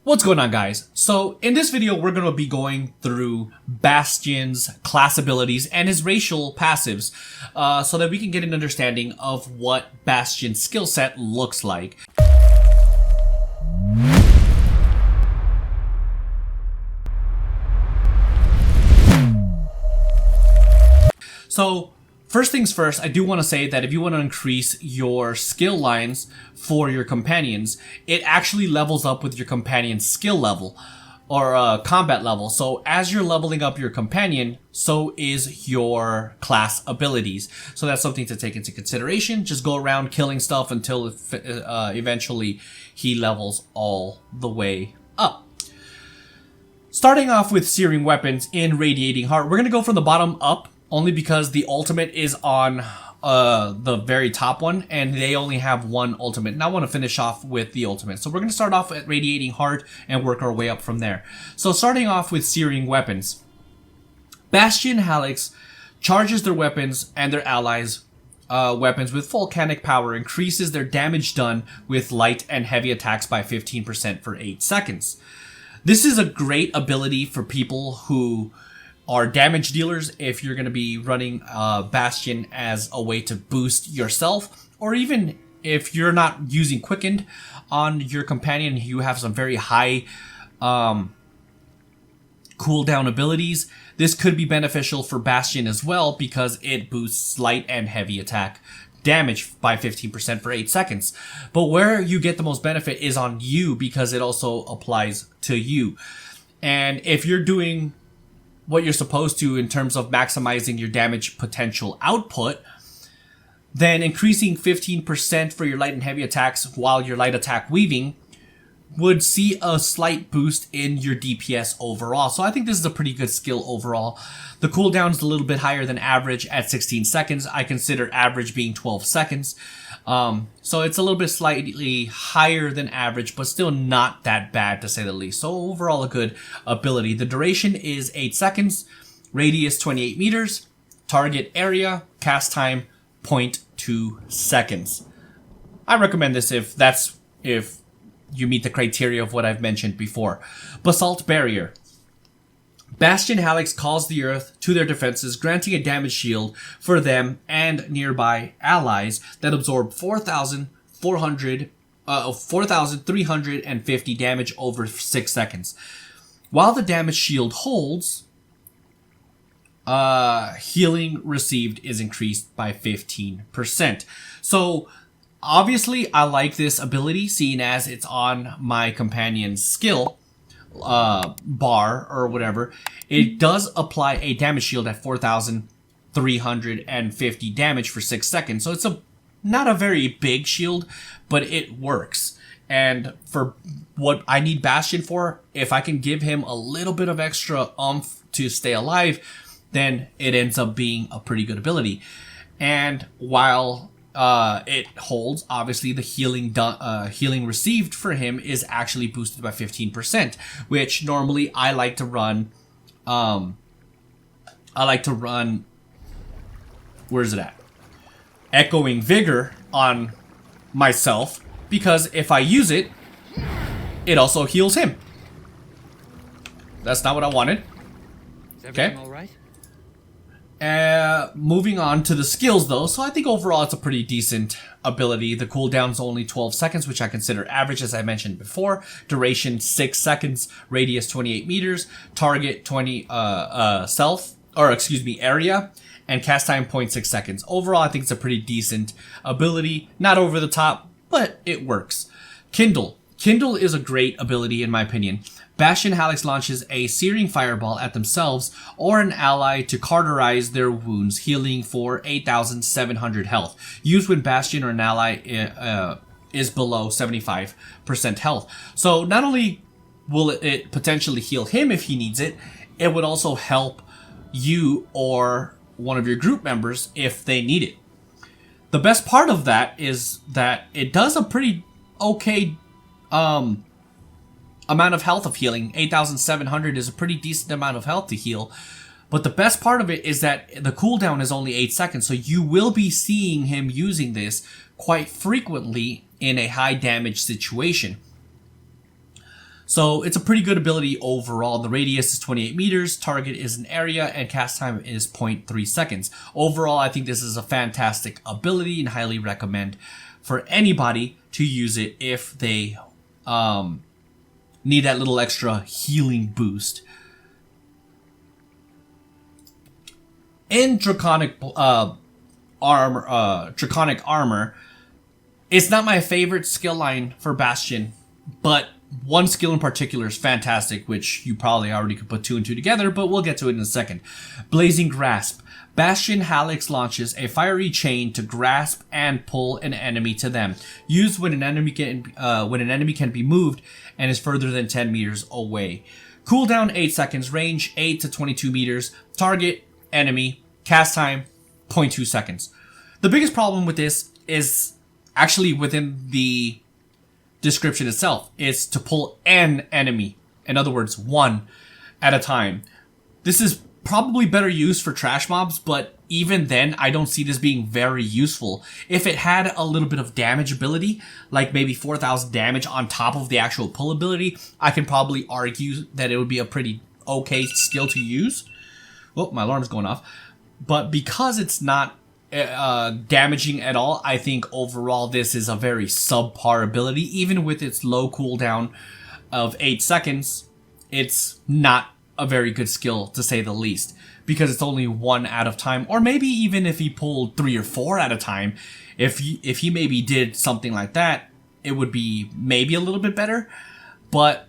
What's going on, guys? So in this video we're going to be going through Bastian's class abilities and his racial passives so that we can get an understanding of what Bastian's skill set looks like. So first things first, I do want to say that if you want to increase your skill lines for your companions, it actually levels up with your companion's skill level or combat level. So as you're leveling up your companion, so is your class abilities. So that's something to take into consideration. Just go around killing stuff until eventually he levels all the way up. Starting off with searing weapons in Radiating Heart, we're going to go from the bottom up. Only because the ultimate is on the very top one, and they only have one ultimate. And I want to finish off with the ultimate. So we're going to start off at Radiating Heart and work our way up from there. So starting off with searing weapons. Bastian Hallix charges their weapons and their allies' weapons with volcanic power, increases their damage done with light and heavy attacks by 15% for 8 seconds. This is a great ability for people who are damage dealers if you're going to be running Bastian as a way to boost yourself, or even if you're not using Quickened on your companion, you have some very high cooldown abilities. This could be beneficial for Bastian as well because it boosts light and heavy attack damage by 15% for 8 seconds. But where you get the most benefit is on you because it also applies to you. And if you're doing what you're supposed to in terms of maximizing your damage potential output, then increasing 15% for your light and heavy attacks while your light attack weaving would see a slight boost in your DPS overall. So I think this is a pretty good skill overall. The cooldown is a little bit higher than average at 16 seconds. I consider average being 12 seconds. So it's a little bit slightly higher than average, but still not that bad to say the least. So overall a good ability. The duration is 8 seconds, radius 28 meters, target area, cast time 0.2 seconds. I recommend this if you meet the criteria of what I've mentioned before. Basalt Barrier. Bastian Hallix calls the earth to their defenses, granting a damage shield for them and nearby allies that absorb 4,350 damage over 6 seconds. While the damage shield holds, healing received is increased by 15%. So obviously I like this ability, seeing as it's on my companion's skill bar or whatever. It does apply a damage shield at 4,350 damage for 6 seconds. So it's not a very big shield, but it works. And for what I need Bastian for, if I can give him a little bit of extra oomph to stay alive, then it ends up being a pretty good ability. And while it holds, obviously the healing received for him is actually boosted by 15%, which normally I like to run. Where is it at? Echoing Vigor on myself, because if I use it, it also heals him. That's not what I wanted. Is everything all right? Moving on to the skills though, so I think overall it's a pretty decent ability. The cooldown's only 12 seconds, which I consider average as I mentioned before. Duration 6 seconds, radius 28 meters, target 20 area, and cast time 0.6 seconds. Overall I think it's a pretty decent ability. Not over the top, but it works. Kindle. Kindle is a great ability in my opinion. Bastian Hallix launches a searing fireball at themselves or an ally to cauterize their wounds, healing for 8,700 health. Used when Bastian or an ally is below 75% health. So not only will it potentially heal him if he needs it, it would also help you or one of your group members if they need it. The best part of that is that it does a pretty okay amount of health of healing. 8,700 is a pretty decent amount of health to heal. But the best part of it is that the cooldown is only 8 seconds, so you will be seeing him using this quite frequently in a high damage situation. So it's a pretty good ability overall. The radius is 28 meters, target is an area, and cast time is 0.3 seconds. Overall, I think this is a fantastic ability and highly recommend for anybody to use it if they need that little extra healing boost. In Draconic Armor, it's not my favorite skill line for Bastian, but one skill in particular is fantastic, which you probably already could put two and two together, but we'll get to it in a second. Blazing Grasp. Bastian Hallix launches a fiery chain to grasp and pull an enemy to them. Used when an enemy can be moved and is further than 10 meters away. Cooldown 8 seconds, range 8 to 22 meters, target, enemy, cast time 0.2 seconds. The biggest problem with this is actually within the description itself. Is to pull an enemy. In other words, one at a time. This is probably better used for trash mobs, but even then, I don't see this being very useful. If it had a little bit of damage ability, like maybe 4,000 damage on top of the actual pull ability, I can probably argue that it would be a pretty okay skill to use. Oh, my alarm's going off. But because it's not damaging at all, I think overall this is a very subpar ability. Even with its low cooldown of 8 seconds, it's not a very good skill to say the least, because it's only one at a time, or maybe even if he pulled 3 or 4 at a time, if he maybe did something like that, it would be maybe a little bit better. But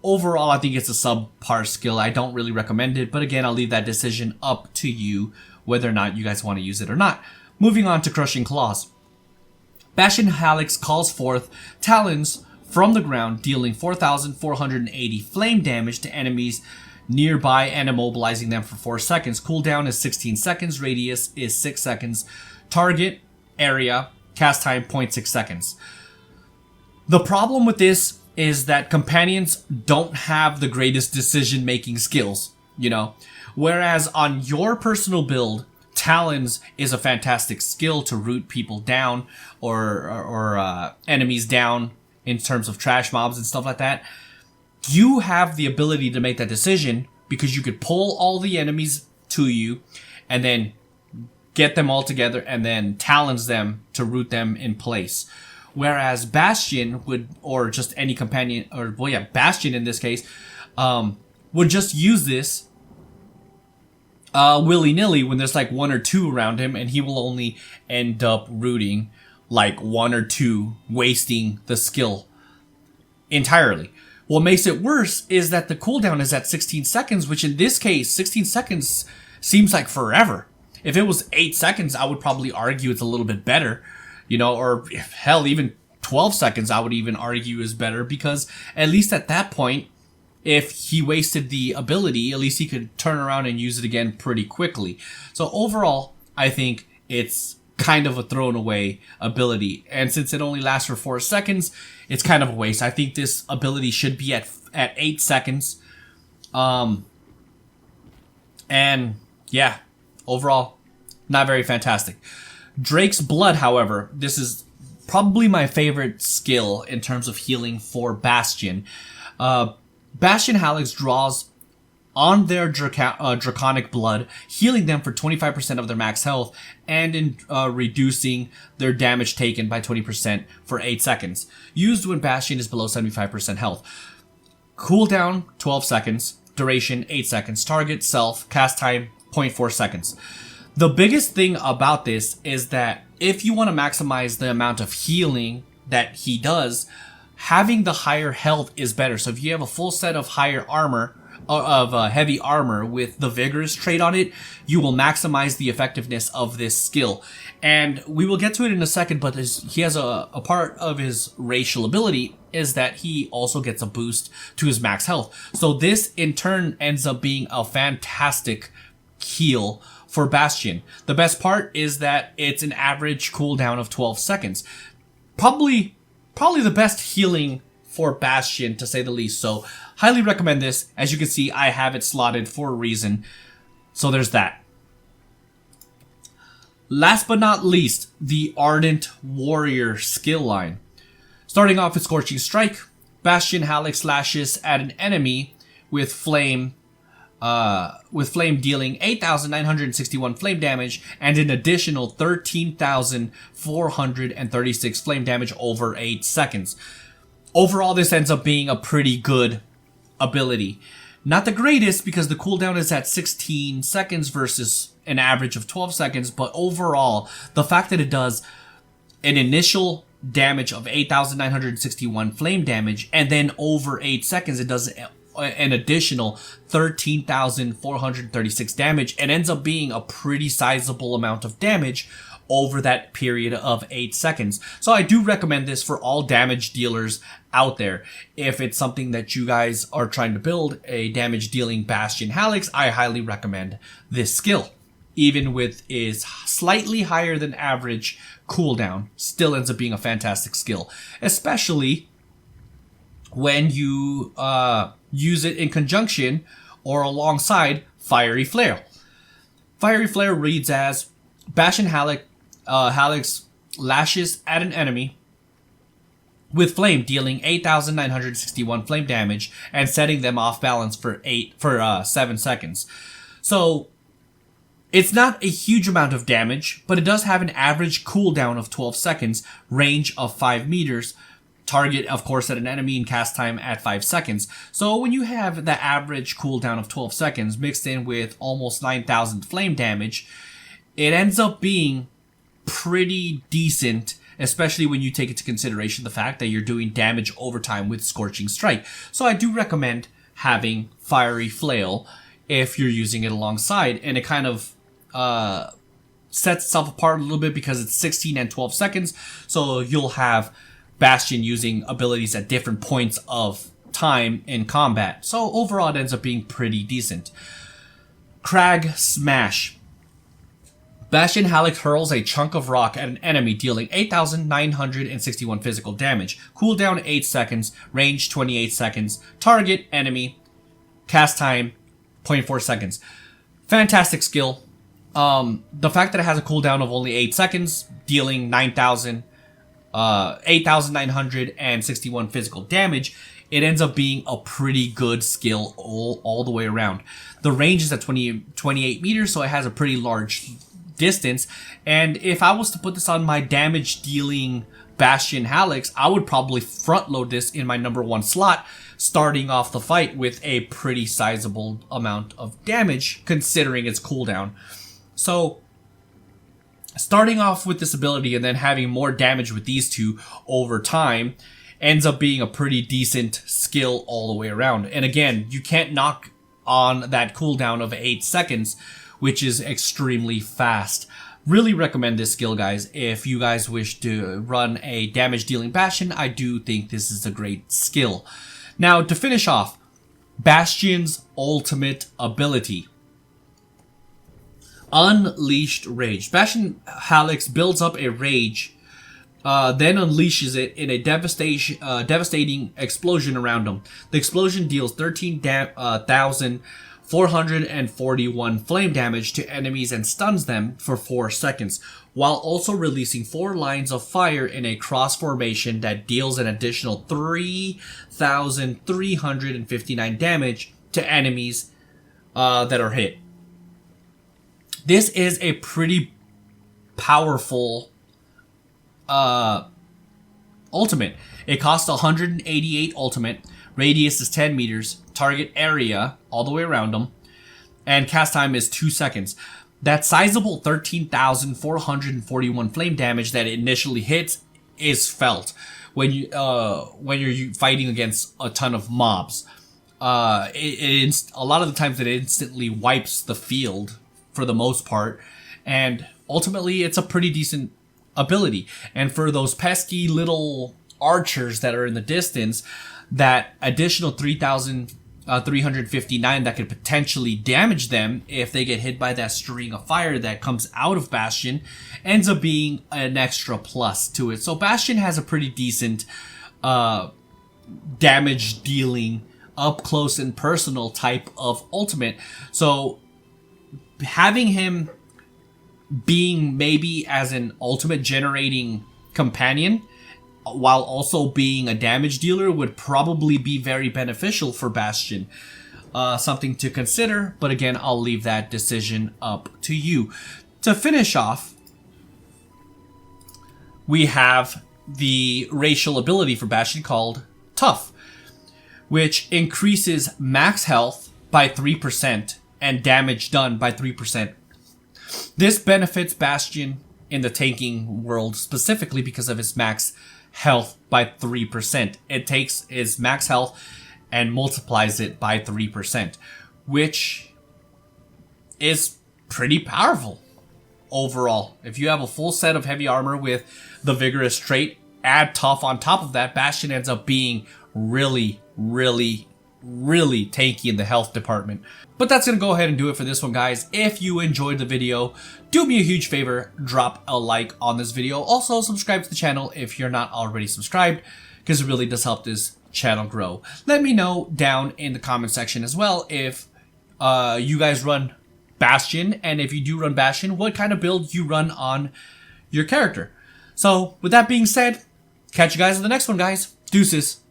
overall, I think it's a subpar skill. I don't really recommend it, but again, I'll leave that decision up to you, whether or not you guys want to use it or not. Moving on to Crushing Claws. Bastian Hallix calls forth talons from the ground, dealing 4,480 flame damage to enemies nearby and immobilizing them for 4 seconds. Cooldown is 16 seconds, radius is 6 seconds, target, area, cast time 0.6 seconds. The problem with this is that companions don't have the greatest decision-making skills, you know? Whereas on your personal build, Talons is a fantastic skill to root people down or enemies down in terms of trash mobs and stuff like that. You have the ability to make that decision because you could pull all the enemies to you and then get them all together and then Talons them to root them in place. Whereas Bastian would, or just any companion, or well yeah, Bastian in this case, would just use this willy-nilly when there's like 1 or 2 around him, and he will only end up rooting like 1 or 2, wasting the skill entirely. What makes it worse is that the cooldown is at 16 seconds, which in this case, 16 seconds seems like forever. If it was 8 seconds, I would probably argue it's a little bit better, you know, or hell, even 12 seconds I would even argue is better, because at least at that point, if he wasted the ability, at least he could turn around and use it again pretty quickly. So overall, I think it's kind of a thrown away ability. And since it only lasts for 4 seconds, it's kind of a waste. I think this ability should be at 8 seconds. And yeah, overall, not very fantastic. Drake's Blood, however, this is probably my favorite skill in terms of healing for Bastian. Bastian Hallix draws on their Draconic Blood, healing them for 25% of their max health and in reducing their damage taken by 20% for 8 seconds. Used when Bastian is below 75% health. Cooldown 12 seconds, duration 8 seconds, target, self, cast time 0.4 seconds. The biggest thing about this is that if you want to maximize the amount of healing that he does, having the higher health is better. So if you have a full set of higher armor, heavy armor with the vigorous trait on it, you will maximize the effectiveness of this skill. And we will get to it in a second, but he has a part of his racial ability is that he also gets a boost to his max health. So this in turn ends up being a fantastic heal for Bastian. The best part is that it's an average cooldown of 12 seconds. Probably the best healing for Bastian, to say the least. So, highly recommend this. As you can see, I have it slotted for a reason. So there's that. Last but not least, the Ardent Warrior skill line. Starting off with Scorching Strike. Bastian Hallix slashes at an enemy with flame dealing 8,961 flame damage and an additional 13,436 flame damage over 8 seconds. Overall, this ends up being a pretty good ability. Not the greatest because the cooldown is at 16 seconds versus an average of 12 seconds, but overall, the fact that it does an initial damage of 8,961 flame damage and then over 8 seconds it does an additional 13,436 damage and ends up being a pretty sizable amount of damage over that period of 8 seconds. So I do recommend this for all damage dealers out there. If it's something that you guys are trying to build, a damage dealing Bastian Hallix, I highly recommend this skill. Even with its slightly higher than average cooldown, still ends up being a fantastic skill. Especially when you use it in conjunction or alongside Fiery Flare. Fiery Flare reads as Bastian Hallix lashes at an enemy with flame, dealing 8,961 flame damage and setting them off balance for 7 seconds. So it's not a huge amount of damage, but it does have an average cooldown of 12 seconds, range of 5 meters, target, of course, at an enemy, and cast time at 5 seconds. So when you have the average cooldown of 12 seconds mixed in with almost 9,000 flame damage, it ends up being pretty decent, especially when you take into consideration the fact that you're doing damage over time with Scorching Strike. So I do recommend having Fiery Flail if you're using it alongside, and it kind of sets itself apart a little bit because it's 16 and 12 seconds, so you'll have Bastion using abilities at different points of time in combat. So overall it ends up being pretty decent. Crag Smash. Bastian Hallix hurls a chunk of rock at an enemy, dealing 8,961 physical damage. Cooldown 8 seconds, range 28 seconds, target enemy, cast time 0.4 seconds. Fantastic skill. The fact that it has a cooldown of only 8 seconds, dealing 8,961 physical damage, it ends up being a pretty good skill all the way around. The range is at 28 meters, so it has a pretty large distance. And if I was to put this on my damage dealing Bastian Hallix, I would probably front load this in my number 1 slot, starting off the fight with a pretty sizable amount of damage considering its cooldown. So starting off with this ability and then having more damage with these two over time ends up being a pretty decent skill all the way around. And again, you can't knock on that cooldown of 8 seconds, which is extremely fast. Really recommend this skill, guys. If you guys wish to run a damage dealing Bastion, I do think this is a great skill. Now, to finish off, Bastion's ultimate ability. Unleashed Rage. Bastian Hallix builds up a rage, then unleashes it in a devastating explosion around him. The explosion deals 13,441 flame damage to enemies and stuns them for 4 seconds, while also releasing 4 lines of fire in a cross formation that deals an additional 3,359 damage to enemies that are hit. This is a pretty powerful ultimate. It costs 188 ultimate, radius is 10 meters, target area all the way around them, and cast time is 2 seconds. That sizable 13,441 flame damage that it initially hits is felt when you're fighting against a ton of mobs. A lot of the times it instantly wipes the field for the most part, and ultimately it's a pretty decent ability. And for those pesky little archers that are in the distance, that additional 3,359 that could potentially damage them if they get hit by that string of fire that comes out of Bastion ends up being an extra plus to it. So Bastion has a pretty decent damage dealing, up close and personal type of ultimate. So having him being maybe as an ultimate generating companion while also being a damage dealer would probably be very beneficial for Bastian. Something to consider, but again, I'll leave that decision up to you. To finish off, we have the racial ability for Bastian called Tough, which increases max health by 3% and damage done by 3%. This benefits Bastian in the tanking world specifically because of his max health by 3%. It takes his max health and multiplies it by 3%, which is pretty powerful overall. If you have a full set of heavy armor with the vigorous trait, add tough on top of that, Bastian ends up being really, really, really tanky in the health department. But that's going to go ahead and do it for this one, guys. If you enjoyed the video, do me a huge favor, drop a like on this video. Also, subscribe to the channel if you're not already subscribed, because it really does help this channel grow. Let me know down in the comment section as well if you guys run Bastian, and if you do run Bastian, what kind of build you run on your character. So, with that being said, catch you guys in the next one, guys. Deuces.